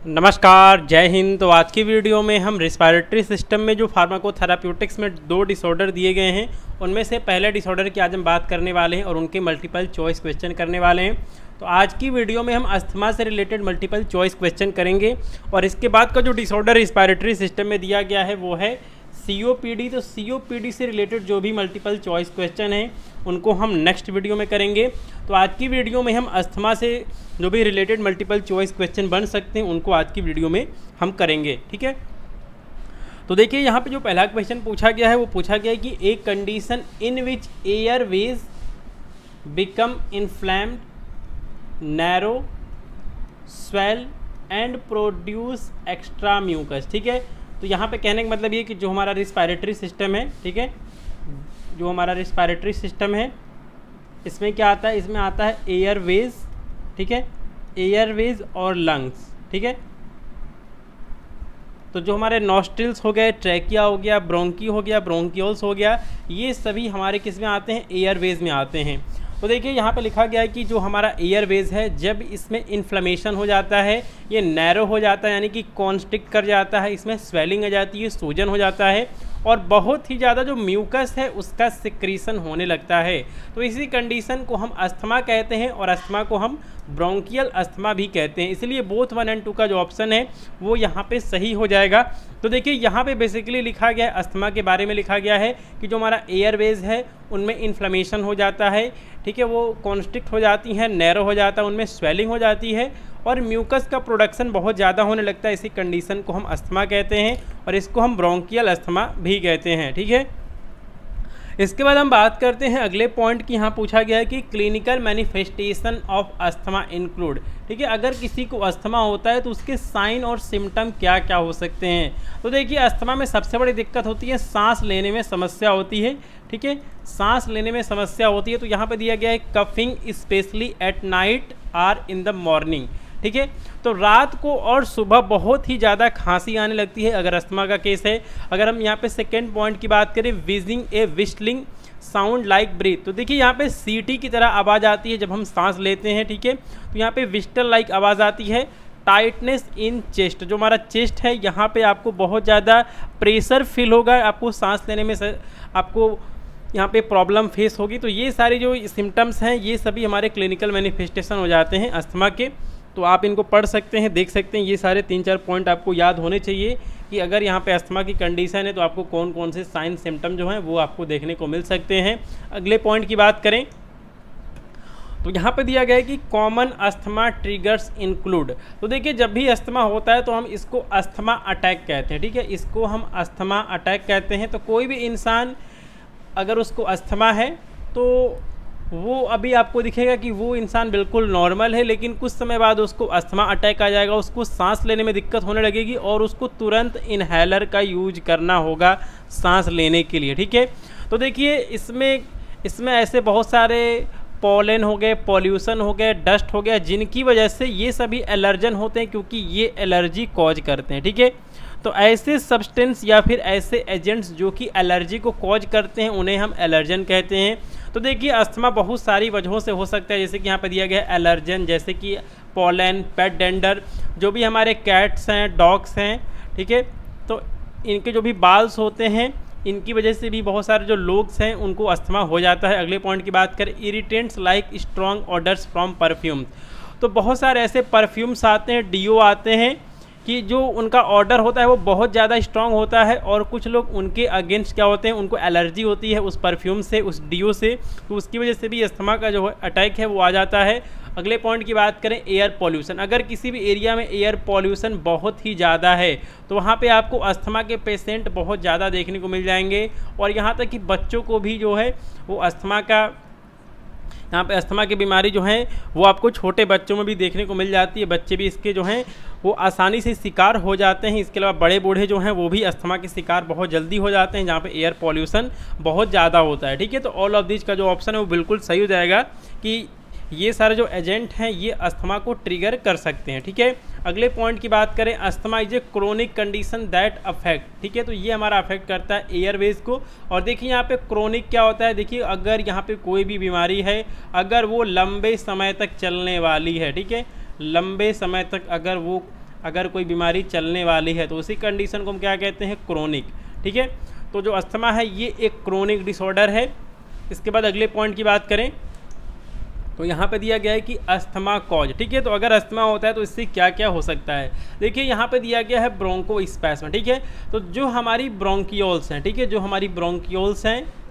नमस्कार, जय हिंद। तो आज की वीडियो में हम रिस्पायरेटरी सिस्टम में जो फार्माकोथेराप्यूटिक्स में 2 डिसऑर्डर दिए गए हैं उनमें से पहले डिसऑर्डर की आज हम बात करने वाले हैं और उनके मल्टीपल चॉइस क्वेश्चन करने वाले हैं। तो आज की वीडियो में हम अस्थमा से रिलेटेड मल्टीपल चॉइस क्वेश्चन करेंगे और इसके बाद का जो डिसऑर्डर रिस्पायरेटरी सिस्टम में दिया गया है वो है COPD। तो COPD से रिलेटेड जो भी मल्टीपल चॉइस क्वेश्चन हैं उनको हम नेक्स्ट वीडियो में करेंगे। तो आज की वीडियो में हम अस्थमा से जो भी रिलेटेड मल्टीपल चॉइस क्वेश्चन बन सकते हैं उनको आज की वीडियो में हम करेंगे, ठीक है। तो देखिए यहाँ पे जो पहला क्वेश्चन पूछा गया है वो पूछा गया है कि a condition in which airways become inflamed, narrow, swell and produce extra mucus, ठीक है। तो यहाँ पे कहने का मतलब ये कि जो हमारा रिस्पायरेटरी सिस्टम है, ठीक है, जो हमारा रिस्पायरेटरी सिस्टम है इसमें क्या आता है, इसमें आता है एयरवेज, ठीक है, एयरवेज और लंग्स, ठीक है। तो जो हमारे नॉस्ट्रिल्स हो गए, ट्रैकिया हो गया, ब्रोंकी हो गया, ब्रोंकियोल्स हो गया, ये सभी हमारे किस में आते हैं, एयरवेज में आते हैं। तो देखिए यहाँ पे लिखा गया है कि जो हमारा एयरवेज है जब इसमें इन्फ्लेमेशन हो जाता है, ये नैरो हो जाता है यानी कि कॉन्स्ट्रिक्ट कर जाता है, इसमें स्वेलिंग आ जाती है, सूजन हो जाता है और बहुत ही ज़्यादा जो म्यूकस है उसका सिक्रीशन होने लगता है। तो इसी कंडीशन को हम अस्थमा कहते हैं और अस्थमा को हम ब्रोंकियल अस्थमा भी कहते हैं। इसलिए बोथ 1 और 2 का जो ऑप्शन है वो यहाँ पे सही हो जाएगा। तो देखिए यहाँ पे बेसिकली लिखा गया है, अस्थमा के बारे में लिखा गया है कि जो हमारा एयरवेज है उनमें इन्फ्लेमेशन हो जाता है, ठीक है, वो कॉन्स्ट्रिक्ट हो जाती हैं, नैरो हो जाता है, उनमें स्वेलिंग हो जाती है और म्यूकस का प्रोडक्शन बहुत ज़्यादा होने लगता है। इसी कंडीशन को हम अस्थमा कहते हैं और इसको हम ब्रोंकियल अस्थमा भी कहते हैं, ठीक है। इसके बाद हम बात करते हैं अगले पॉइंट की। यहाँ पूछा गया है कि clinical manifestation of asthma include, ठीक है, अगर किसी को अस्थमा होता है तो उसके साइन और सिम्टम क्या क्या हो सकते हैं। तो देखिए अस्थमा में सबसे बड़ी दिक्कत होती है सांस लेने में समस्या होती है, ठीक है, सांस लेने में समस्या होती है। तो यहाँ पे दिया गया है कफिंग स्पेशली एट नाइट और इन द मॉर्निंग, ठीक है। तो रात को और सुबह बहुत ही ज़्यादा खांसी आने लगती है अगर अस्थमा का केस है। अगर हम यहाँ पे सेकेंड पॉइंट की बात करें, विजिंग ए विस्टलिंग साउंड लाइक ब्रीथ, तो देखिए यहाँ पे सीटी की तरह आवाज़ आती है जब हम सांस लेते हैं, ठीक है। तो यहाँ पे विस्टल लाइक आवाज़ आती है। टाइटनेस इन चेस्ट, जो हमारा चेस्ट है यहाँ पे आपको बहुत ज़्यादा प्रेशर फील होगा, आपको सांस लेने में आपको यहाँ पे प्रॉब्लम फेस होगी। तो ये सारी जो सिम्टम्स हैं ये सभी हमारे क्लिनिकल मैनिफेस्टेशन हो जाते हैं अस्थमा के। तो आप इनको पढ़ सकते हैं, देख सकते हैं। ये सारे 3-4 पॉइंट आपको याद होने चाहिए कि अगर यहाँ पे अस्थमा की कंडीशन है तो आपको कौन कौन से साइन सिम्टम जो हैं वो आपको देखने को मिल सकते हैं। अगले पॉइंट की बात करें तो यहाँ पे दिया गया है कि कॉमन अस्थमा ट्रिगर्स इंक्लूड। तो देखिए जब भी अस्थमा होता है तो हम इसको अस्थमा अटैक कहते हैं, ठीक है, इसको हम अस्थमा अटैक कहते हैं। तो कोई भी इंसान अगर उसको अस्थमा है तो वो अभी आपको दिखेगा कि वो इंसान बिल्कुल नॉर्मल है, लेकिन कुछ समय बाद उसको अस्थमा अटैक आ जाएगा, उसको सांस लेने में दिक्कत होने लगेगी और उसको तुरंत इनहेलर का यूज करना होगा सांस लेने के लिए, ठीक है। तो देखिए इसमें ऐसे बहुत सारे पॉलन हो गए, पॉल्यूशन हो गए, डस्ट हो गया, जिनकी वजह से ये सभी एलर्जन होते हैं क्योंकि ये एलर्जी कॉज करते हैं, ठीक है। तो ऐसे सब्सटेंस या फिर ऐसे एजेंट्स जो कि एलर्जी को कॉज करते हैं उन्हें हम एलर्जन कहते हैं। तो देखिए अस्थमा बहुत सारी वजहों से हो सकता है, जैसे कि यहाँ पर दिया गया है एलर्जन, जैसे कि पॉलन, पेट डेंडर, जो भी हमारे कैट्स हैं, डॉग्स हैं, ठीक है, तो इनके जो भी बाल्स होते हैं इनकी वजह से भी बहुत सारे जो लोग हैं उनको अस्थमा हो जाता है। अगले पॉइंट की बात करें, irritants like strong odours from perfume. तो बहुत सारे ऐसे परफ्यूम्स आते हैं, डीओ आते हैं कि जो उनका ऑर्डर होता है वो बहुत ज़्यादा स्ट्रॉन्ग होता है और कुछ लोग उनके अगेंस्ट क्या होते हैं, उनको एलर्जी होती है उस परफ्यूम से, उस डीओ से, तो उसकी वजह से भी अस्थमा का जो अटैक है वो आ जाता है। अगले पॉइंट की बात करें, एयर पॉल्यूशन। अगर किसी भी एरिया में एयर पॉल्यूशन बहुत ही ज़्यादा है तो वहाँ पे आपको अस्थमा के पेशेंट बहुत ज़्यादा देखने को मिल जाएंगे और यहाँ तक कि बच्चों को भी जो है वो अस्थमा का, यहाँ पे अस्थमा की बीमारी जो है वो आपको छोटे बच्चों में भी देखने को मिल जाती है। बच्चे भी इसके जो हैं वो आसानी से शिकार हो जाते हैं। इसके अलावा बड़े बूढ़े जो हैं वो भी अस्थमा के शिकार बहुत जल्दी हो जाते हैं जहाँ पे एयर पॉल्यूशन बहुत ज़्यादा होता है, ठीक है। तो ऑल ऑफ दिस का जो ऑप्शन है वो बिल्कुल सही हो जाएगा कि ये सारे जो एजेंट हैं ये अस्थमा को ट्रिगर कर सकते हैं, ठीक है। अगले पॉइंट की बात करें, asthma is a chronic condition that affect, ठीक है, तो ये हमारा अफेक्ट करता है एयरवेज को। और देखिए यहाँ पे क्रोनिक क्या होता है, देखिए अगर यहाँ पे कोई भी बीमारी है अगर वो लंबे समय तक चलने वाली है, ठीक है, लंबे समय तक अगर वो अगर कोई बीमारी चलने वाली है तो उसी कंडीशन को हम क्या कहते हैं, क्रोनिक। ठीक है, तो जो अस्थमा है ये एक क्रोनिक डिसऑर्डर है। इसके बाद अगले पॉइंट की बात करें तो यहाँ पे दिया गया है कि अस्थमा कॉज। ठीक है, तो अगर अस्थमा होता है तो इससे क्या क्या हो सकता है। देखिए यहाँ पे दिया गया है ब्रोंकोस्पैस्म। ठीक है, तो जो हमारी ब्रोंकियोल्स हैं, ठीक है, जो हमारी ब्रोंकियोल्स हैं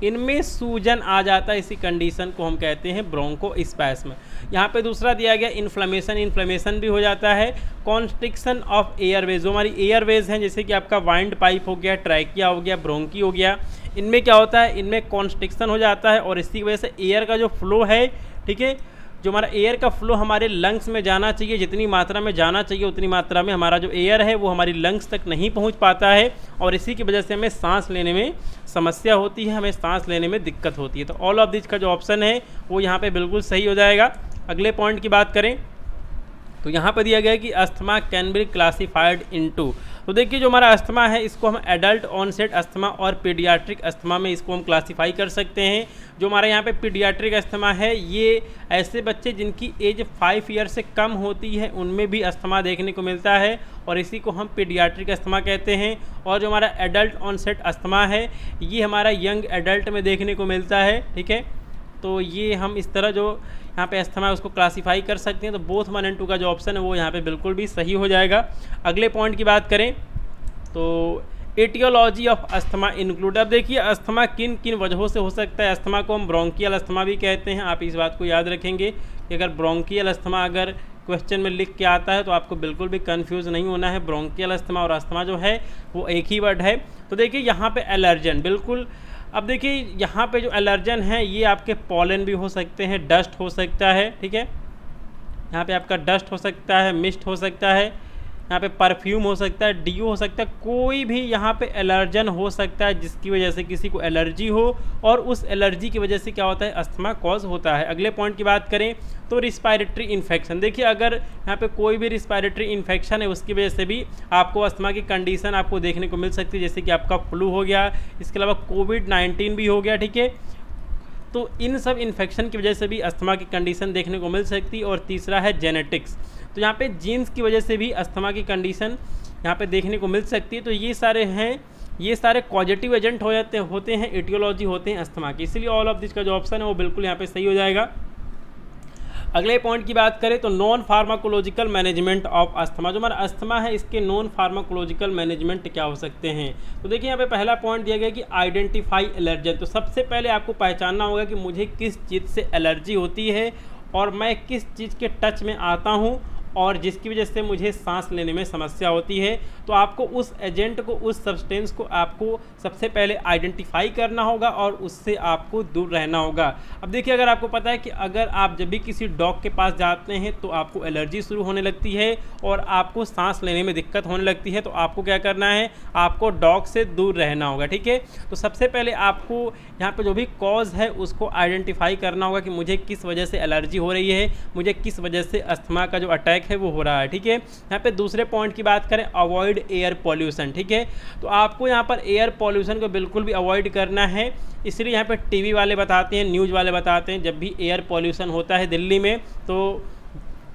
इनमें सूजन आ जाता है, इसी कंडीशन को हम कहते हैं ब्रोंकोस्पैस्म। यहाँ पे दूसरा दिया गया इन्फ्लेमेशन भी हो जाता है। कॉन्स्ट्रिक्शन ऑफ एयरवेज, जो हमारी एयरवेज हैं जैसे कि आपका वाइंड पाइप हो गया, ट्रैकिया हो गया, ब्रोंकी हो गया, इनमें क्या होता है, इनमें कॉन्स्ट्रिक्शन हो जाता है और इसी वजह से एयर का जो फ्लो है, ठीक है, जो हमारा एयर का फ्लो हमारे लंग्स में जाना चाहिए, जितनी मात्रा में जाना चाहिए उतनी मात्रा में हमारा जो एयर है वो हमारी लंग्स तक नहीं पहुंच पाता है और इसी की वजह से हमें सांस लेने में समस्या होती है, हमें सांस लेने में दिक्कत होती है। तो ऑल ऑफ दिस का जो ऑप्शन है वो यहाँ पे बिल्कुल सही हो जाएगा। अगले पॉइंट की बात करें तो यहाँ पर दिया गया है कि asthma can be classified into. तो देखिए जो हमारा अस्थमा है इसको हम एडल्ट ऑनसेट अस्थमा और पीडियाट्रिक अस्थमा में इसको हम क्लासीफाई कर सकते हैं। जो हमारे यहाँ पे पीडियाट्रिक अस्थमा है ये ऐसे बच्चे जिनकी एज 5 ईयर से कम होती है उनमें भी अस्थमा देखने को मिलता है और इसी को हम पीडियाट्रिक अस्थमा कहते हैं। और जो हमारा एडल्ट ऑनसेट अस्थमा है ये हमारा यंग एडल्ट में देखने को मिलता है। ठीक है, तो ये हम इस तरह जो यहाँ पे अस्थमा है उसको क्लासीफाई कर सकते हैं। तो बोथ 1 और 2 का जो ऑप्शन है वो यहाँ पे बिल्कुल भी सही हो जाएगा। अगले पॉइंट की बात करें तो एटियोलॉजी ऑफ अस्थमा इंक्लूड। अब देखिए अस्थमा किन किन वजहों से हो सकता है। अस्थमा को हम ब्रोंकियल अस्थमा भी कहते हैं। आप इस बात को याद रखेंगे कि अगर ब्रोंकियल अस्थमा अगर क्वेश्चन में लिख के आता है तो आपको बिल्कुल भी कंफ्यूज नहीं होना है। ब्रोंकियल अस्थमा और अस्थमा जो है वो एक ही वर्ड है। तो देखिए यहाँ पे एलर्जन बिल्कुल, अब देखिए यहाँ पे जो एलर्जन है ये आपके पॉलन भी हो सकते हैं, डस्ट हो सकता है। ठीक है, यहाँ पे आपका डस्ट हो सकता है, मिस्ट हो सकता है, यहाँ पे परफ्यूम हो सकता है, डीओ हो सकता है, कोई भी यहाँ पे एलर्जन हो सकता है जिसकी वजह से किसी को एलर्जी हो और उस एलर्जी की वजह से क्या होता है, अस्थमा कॉज होता है। अगले पॉइंट की बात करें तो रिस्पायरेटरी इन्फेक्शन। देखिए अगर यहाँ पे कोई भी रिस्पायरेटरी इन्फेक्शन है उसकी वजह से भी आपको अस्थमा की कंडीशन आपको देखने को मिल सकती है, जैसे कि आपका फ्लू हो गया, इसके अलावा कोविड-19 भी हो गया। ठीक है, तो इन सब इन्फेक्शन की वजह से भी अस्थमा की कंडीशन देखने को मिल सकती है। और तीसरा है जेनेटिक्स, तो यहाँ पे जीन्स की वजह से भी अस्थमा की कंडीशन यहाँ पे देखने को मिल सकती है। तो ये सारे हैं, ये सारे पॉजिटिव एजेंट होते हैं, एटियोलॉजी होते हैं अस्थमा की, इसलिए ऑल ऑफ दिस का जो ऑप्शन है वो बिल्कुल यहाँ पे सही हो जाएगा। अगले पॉइंट की बात करें तो non pharmacological management of asthma. जो हमारा अस्थमा है इसके नॉन फार्माकोलॉजिकल मैनेजमेंट क्या हो सकते हैं। तो देखिए यहाँ पे पहला पॉइंट दिया गया कि आइडेंटिफाई एलर्जन। तो सबसे पहले आपको पहचानना होगा कि मुझे किस चीज़ से एलर्जी होती है और मैं किस चीज़ के टच में आता हूँ और जिसकी वजह से मुझे सांस लेने में समस्या होती है। तो आपको उस एजेंट को, उस सब्सटेंस को आपको सबसे पहले आइडेंटिफाई करना होगा और उससे आपको दूर रहना होगा। अब देखिए अगर आपको पता है कि अगर आप जब भी किसी डॉग के पास जाते हैं तो आपको एलर्जी शुरू होने लगती है और आपको सांस लेने में दिक्कत होने लगती है, तो आपको क्या करना है, आपको डॉग से दूर रहना होगा। ठीक है, तो सबसे पहले आपको यहाँ पर जो भी कॉज है उसको आइडेंटिफाई करना होगा कि मुझे किस वजह से एलर्जी हो रही है, मुझे किस वजह से अस्थमा का जो अटैक है वो हो रहा है। ठीक है, यहाँ पे दूसरे पॉइंट की बात करें अवॉइड एयर पॉल्यूशन। ठीक है, तो आपको यहाँ पर एयर पॉल्यूशन को बिल्कुल भी अवॉइड करना है। इसलिए यहाँ पे टीवी वाले बताते हैं, न्यूज़ वाले बताते हैं जब भी एयर पॉल्यूशन होता है दिल्ली में तो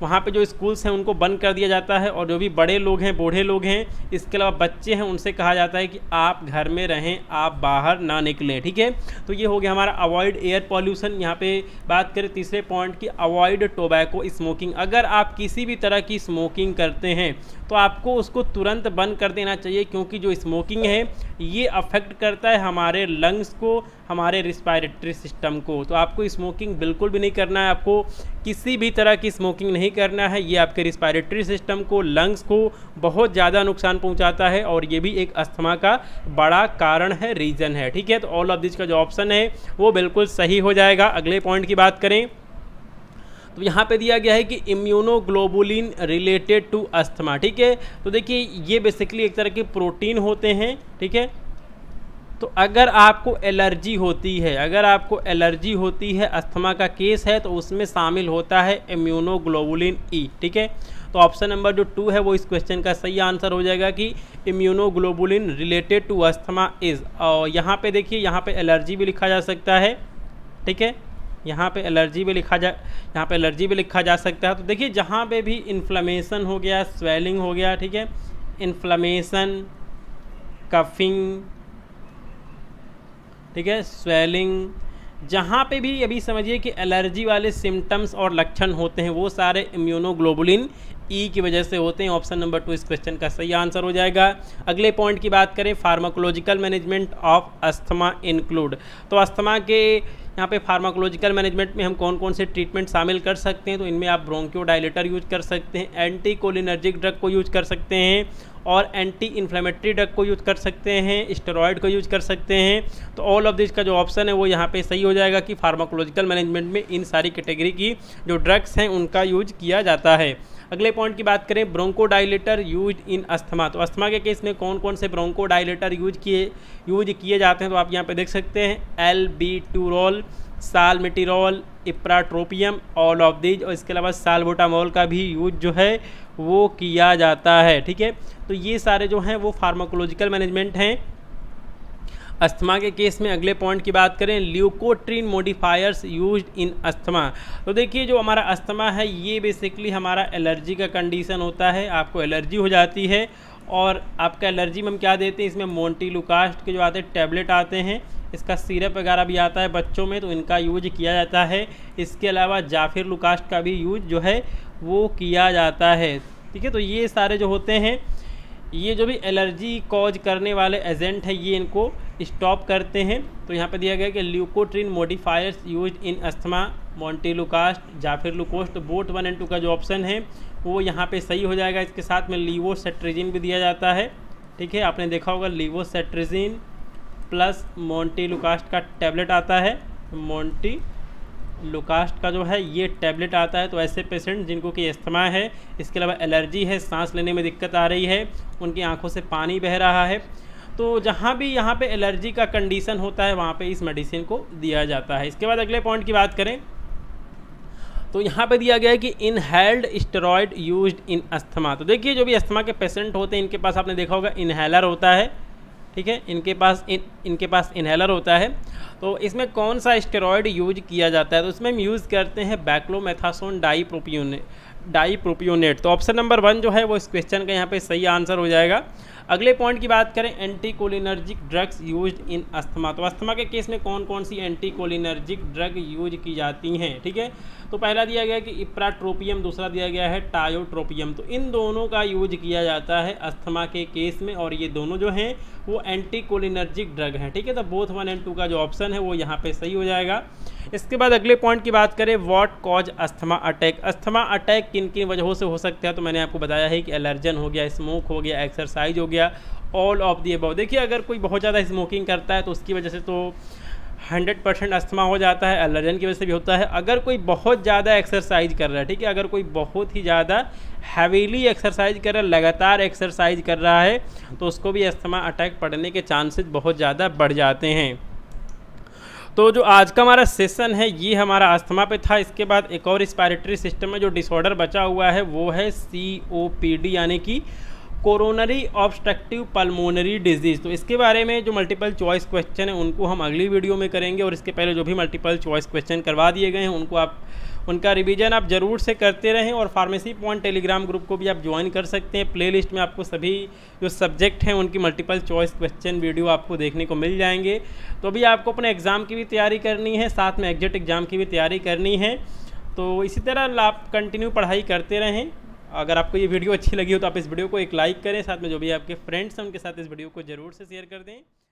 वहाँ पे जो स्कूल्स हैं उनको बंद कर दिया जाता है और जो भी बड़े लोग हैं, बूढ़े लोग हैं, इसके अलावा बच्चे हैं, उनसे कहा जाता है कि आप घर में रहें, आप बाहर ना निकलें। ठीक है, तो ये हो गया हमारा अवॉइड एयर पॉल्यूशन। यहाँ पे बात करें तीसरे पॉइंट की अवॉइड टोबैको स्मोकिंग। अगर आप किसी भी तरह की स्मोकिंग करते हैं तो आपको उसको तुरंत बंद कर देना चाहिए, क्योंकि जो स्मोकिंग है ये अफेक्ट करता है हमारे लंग्स को, हमारे रिस्पायरेटरी सिस्टम को। तो आपको स्मोकिंग बिल्कुल भी नहीं करना है, आपको किसी भी तरह की स्मोकिंग नहीं करना है। ये आपके रिस्पायरेटरी सिस्टम को, लंग्स को बहुत ज़्यादा नुकसान पहुंचाता है और ये भी एक अस्थमा का बड़ा कारण है, रीज़न है। ठीक है, तो ऑल ऑफ दिस का जो ऑप्शन है वो बिल्कुल सही हो जाएगा। अगले पॉइंट की बात करें तो यहाँ पे दिया गया है कि इम्यूनोग्लोबुलिन रिलेटेड टू अस्थमा। ठीक है, तो देखिए ये बेसिकली एक तरह के प्रोटीन होते हैं। ठीक है, तो अगर आपको एलर्जी होती है, अगर आपको एलर्जी होती है, अस्थमा का केस है, तो उसमें शामिल होता है इम्यूनोग्लोबुलिन ई। ठीक है, तो ऑप्शन नंबर जो 2 है वो इस क्वेश्चन का सही आंसर हो जाएगा कि immunoglobulin related to asthma is. और यहाँ पे देखिए, यहाँ पे एलर्जी भी लिखा जा सकता है। ठीक है, यहाँ पे एलर्जी भी लिखा जा सकता है। तो देखिए जहाँ पे भी इन्फ्लेमेशन हो गया, स्वेलिंग हो गया, ठीक है, इन्फ्लेमेशन, कफिंग, ठीक है, स्वेलिंग, जहाँ पे भी अभी समझिए कि एलर्जी वाले सिम्टम्स और लक्षण होते हैं वो सारे इम्यूनोग्लोबुलिन ई की वजह से होते हैं। ऑप्शन नंबर 2 इस क्वेश्चन का सही आंसर हो जाएगा। अगले पॉइंट की बात करें, pharmacological management of asthma include. तो अस्थमा के यहाँ पे फार्माकोलॉजिकल मैनेजमेंट में हम कौन कौन से ट्रीटमेंट शामिल कर सकते हैं, तो इनमें आप ब्रोंकियोडायलेटर यूज कर सकते हैं, एंटी कोलिनर्जिक ड्रग को यूज कर सकते हैं और एंटी इन्फ्लेमेटरी ड्रग को यूज कर सकते हैं, स्टेरॉयड को यूज कर सकते हैं। तो ऑल ऑफ दिस का जो ऑप्शन है वो यहाँ पे सही हो जाएगा कि फार्माकोलॉजिकल मैनेजमेंट में इन सारी कैटेगरी की जो ड्रग्स हैं उनका यूज किया जाता है। अगले पॉइंट की बात करें, ब्रोंकोडायलेटर यूज इन अस्थमा। तो अस्थमा के केस में कौन कौन से ब्रोंकोडायलेटर यूज किए जाते हैं, तो आप यहाँ पे देख सकते हैं एल्बुटूरॉल, सालमेटिरॉल, इप्राट्रोपियम, ऑल ऑफ दीज, और इसके अलावा साल्बुटामॉल का भी यूज जो है वो किया जाता है। ठीक है, तो ये सारे जो हैं वो फार्माकोलॉजिकल मैनेजमेंट हैं अस्थमा के केस में। अगले पॉइंट की बात करें, leukotriene modifiers used in asthma. तो देखिए जो हमारा अस्थमा है ये बेसिकली हमारा एलर्जी का कंडीशन होता है, आपको एलर्जी हो जाती है और आपका एलर्जी में हम क्या देते हैं, इसमें मोंटीलुकास्ट के जो आते हैं टैबलेट आते हैं, इसका सिरप वगैरह भी आता है बच्चों में, तो इनका यूज किया जाता है। इसके अलावा जाफिर लुकास्ट का भी यूज जो है वो किया जाता है। ठीक है, तो ये सारे जो होते हैं ये जो भी एलर्जी कॉज करने वाले एजेंट है ये इनको स्टॉप करते हैं। तो यहाँ पे दिया गया कि leukotriene modifiers use in asthma, montelukast, zafirlukast, बोट 1 और 2 का जो ऑप्शन है वो यहाँ पे सही हो जाएगा। इसके साथ में लीवोसेट्रिजिन भी दिया जाता है। ठीक है, आपने देखा होगा लीवोसेट्रिजिन प्लस मोंटीलुकास्ट का टैबलेट आता है, मोंटीलुकास्ट का जो है ये टैबलेट आता है। तो ऐसे पेशेंट जिनको कि अस्थमा है, इसके अलावा एलर्जी है, सांस लेने में दिक्कत आ रही है, उनकी आंखों से पानी बह रहा है, तो जहाँ भी यहाँ पे एलर्जी का कंडीशन होता है वहाँ पे इस मेडिसिन को दिया जाता है। इसके बाद अगले पॉइंट की बात करें तो यहाँ पे दिया गया है कि inhaled steroid used in asthma. तो देखिए जो भी अस्थमा के पेशेंट होते हैं इनके पास आपने देखा होगा इनहेलर होता है। ठीक है, इनके पास इनहेलर होता है। तो इसमें कौन सा स्टेरॉयड यूज किया जाता है, तो इसमें हम यूज़ करते हैं बैक्लोमेथासोन डाईप्रोपियोनेट। तो ऑप्शन नंबर 1 जो है वो इस क्वेश्चन का यहाँ पे सही आंसर हो जाएगा। अगले पॉइंट की बात करें, anti cholinergic drugs used in asthma. तो अस्थमा के केस में कौन कौन सी एंटी कोलिनर्जिक ड्रग यूज की जाती हैं। ठीक है, तो पहला दिया गया है कि इप्राट्रोपियम, दूसरा दिया गया है टायोट्रोपियम। तो इन दोनों का यूज किया जाता है अस्थमा के केस में और ये दोनों जो हैं वो एंटी कोलिनर्जिक ड्रग हैं। ठीक है, तो बोथ 1 और 2 का जो ऑप्शन है वो यहाँ पे सही हो जाएगा। इसके बाद अगले पॉइंट की बात करें, what cause asthma attack. Asthma attack किन किन वजहों से हो सकता है, तो मैंने आपको बताया है कि एलर्जन हो गया, स्मोक हो गया, एक्सरसाइज हो गया, ऑल ऑफ दी अबव। देखिए अगर कोई बहुत ज़्यादा स्मोकिंग करता है तो उसकी वजह से तो 100% अस्थमा हो जाता है, एलर्जन की वजह से भी होता है। अगर कोई बहुत ज़्यादा एक्सरसाइज कर रहा है, ठीक है, अगर कोई बहुत ही ज़्यादा हैवीली एक्सरसाइज कर रहा है, लगातार एक्सरसाइज कर रहा है, तो उसको भी अस्थमा अटैक पड़ने के चांसेस बहुत ज़्यादा बढ़ जाते हैं। तो जो आज का हमारा सेशन है ये हमारा अस्थमा पे था। इसके बाद एक और रिस्पायरेटरी सिस्टम में जो डिसऑर्डर बचा हुआ है वो है COPD यानी कि कोरोनरी ऑब्स्ट्रक्टिव पल्मोनरी डिजीज़। तो इसके बारे में जो मल्टीपल चॉइस क्वेश्चन है उनको हम अगली वीडियो में करेंगे और इसके पहले जो भी मल्टीपल चॉइस क्वेश्चन करवा दिए गए हैं उनको आप उनका रिवीजन आप ज़रूर से करते रहें। और फार्मेसी पॉइंट टेलीग्राम ग्रुप को भी आप ज्वाइन कर सकते हैं। प्लेलिस्ट में आपको सभी जो सब्जेक्ट हैं उनकी मल्टीपल चॉइस क्वेश्चन वीडियो आपको देखने को मिल जाएंगे। तो अभी आपको अपने एग्ज़ाम की भी तैयारी करनी है, साथ में एग्जिट एग्ज़ाम की भी तैयारी करनी है। तो इसी तरह आप कंटिन्यू पढ़ाई करते रहें। अगर आपको ये वीडियो अच्छी लगी हो तो आप इस वीडियो को एक लाइक करें, साथ में जो भी आपके फ्रेंड्स हैं उनके साथ इस वीडियो को ज़रूर से शेयर कर दें।